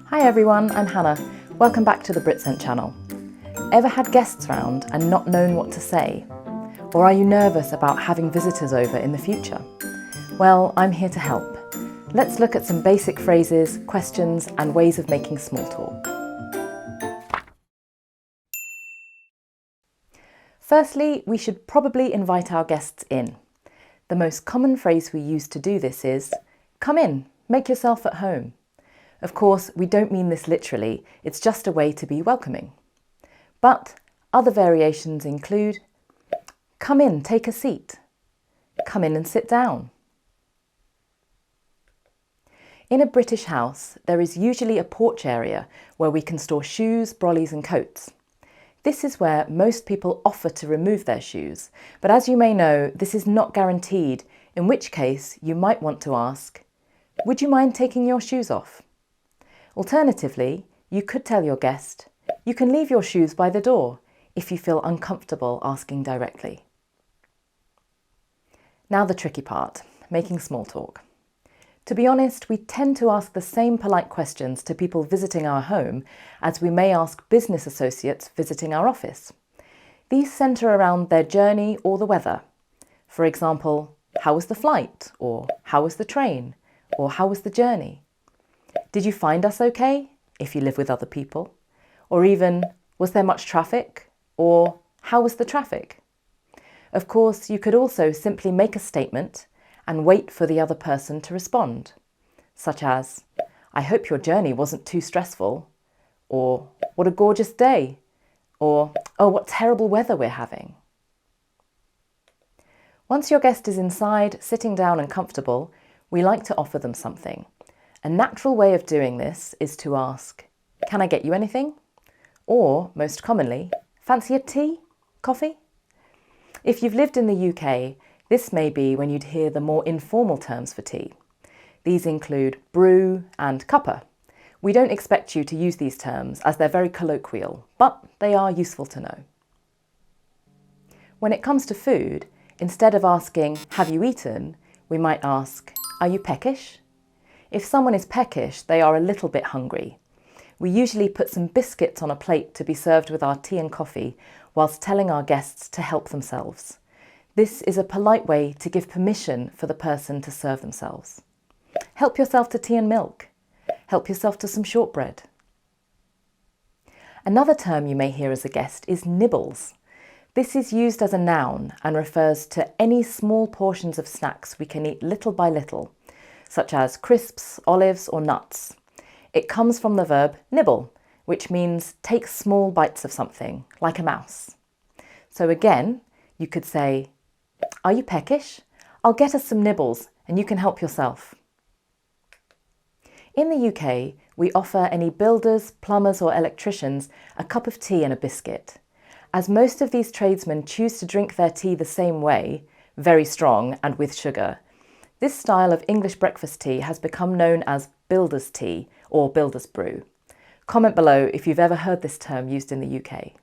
Hi everyone, I'm Hannah. Welcome back to the Britcent channel. Ever had guests round and not known what to say? Or are you nervous about having visitors over in the future? Well, I'm here to help. Let's look at some basic phrases, questions and ways of making small talk. Firstly, we should probably invite our guests in. The most common phrase we use to do this is, "Come in, make yourself at home." Of course, we don't mean this literally, it's just a way to be welcoming. But other variations include, "Come in, take a seat." "Come in and sit down." In a British house, there is usually a porch area where we can store shoes, brollies and coats. This is where most people offer to remove their shoes, but as you may know, this is not guaranteed, in which case you might want to ask, "Would you mind taking your shoes off?" Alternatively, you could tell your guest, "You can leave your shoes by the door," if you feel uncomfortable asking directly. Now the tricky part, making small talk. To be honest, we tend to ask the same polite questions to people visiting our home as we may ask business associates visiting our office. These centre around their journey or the weather. For example, "How was the flight?" or "How was the train?" or "How was the journey?" "Did you find us okay?" if you live with other people. Or even, "Was there much traffic?" or "How was the traffic?" Of course, you could also simply make a statement and wait for the other person to respond, such as, "I hope your journey wasn't too stressful," or "What a gorgeous day," or "Oh, what terrible weather we're having." Once your guest is inside, sitting down and comfortable, we like to offer them something. A natural way of doing this is to ask, "Can I get you anything?" Or, most commonly, "Fancy a tea? Coffee?" If you've lived in the UK, this may be when you'd hear the more informal terms for tea. These include brew and cuppa. We don't expect you to use these terms as they're very colloquial, but they are useful to know. When it comes to food, instead of asking, "Have you eaten?" we might ask, "Are you peckish?" If someone is peckish, they are a little bit hungry. We usually put some biscuits on a plate to be served with our tea and coffee, whilst telling our guests to help themselves. This is a polite way to give permission for the person to serve themselves. Help yourself to tea and milk. Help yourself to some shortbread. Another term you may hear as a guest is nibbles. This is used as a noun and refers to any small portions of snacks we can eat little by little, such as crisps, olives or nuts. It comes from the verb nibble, which means take small bites of something, like a mouse. So again, you could say, "Are you peckish? I'll get us some nibbles and you can help yourself." In the UK, we offer any builders, plumbers or electricians a cup of tea and a biscuit. As most of these tradesmen choose to drink their tea the same way, very strong and with sugar, this style of English breakfast tea has become known as builder's tea or builder's brew. Comment below if you've ever heard this term used in the UK.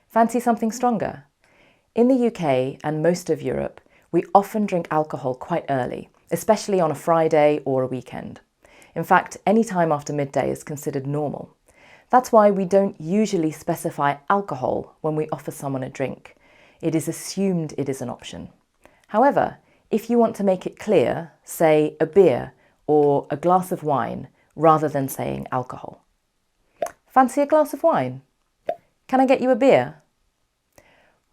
Fancy something stronger? In the UK and most of Europe, we often drink alcohol quite early, especially on a Friday or a weekend. In fact, any time after midday is considered normal. That's why we don't usually specify alcohol when we offer someone a drink. It is assumed it is an option. However, if you want to make it clear, say a beer or a glass of wine rather than saying alcohol. "Fancy a glass of wine? Can I get you a beer?"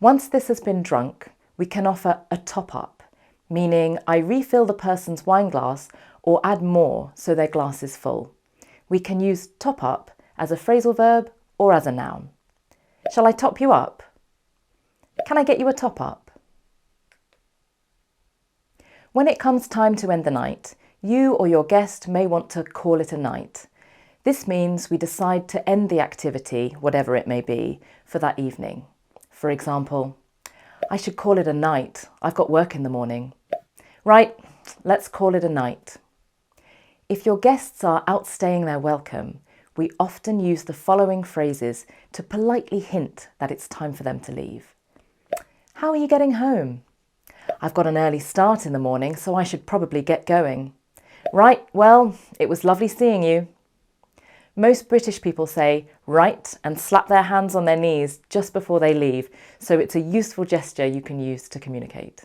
Once this has been drunk, we can offer a top-up, meaning I refill the person's wine glass or add more so their glass is full. We can use top-up as a phrasal verb or as a noun. "Shall I top you up?" "Can I get you a top-up?" When it comes time to end the night, you or your guest may want to call it a night. This means we decide to end the activity, whatever it may be, for that evening. For example, "I should call it a night. I've got work in the morning." "Right, let's call it a night." If your guests are outstaying their welcome, we often use the following phrases to politely hint that it's time for them to leave. "How are you getting home?" "I've got an early start in the morning, so I should probably get going." Right, well, it was lovely seeing you. Most British people say right and slap their hands on their knees just before they leave, so it's a useful gesture you can use to communicate.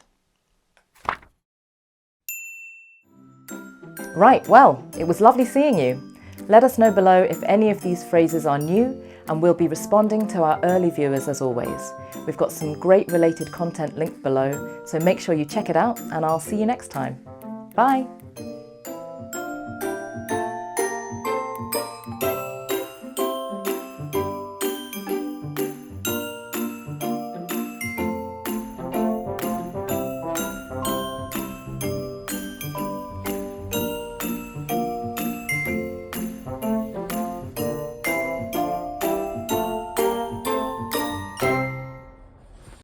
Right, well, it was lovely seeing you. Let us know below if any of these phrases are new, and we'll be responding to our early viewers as always. We've got some great related content linked below, so make sure you check it out, and I'll see you next time. Bye!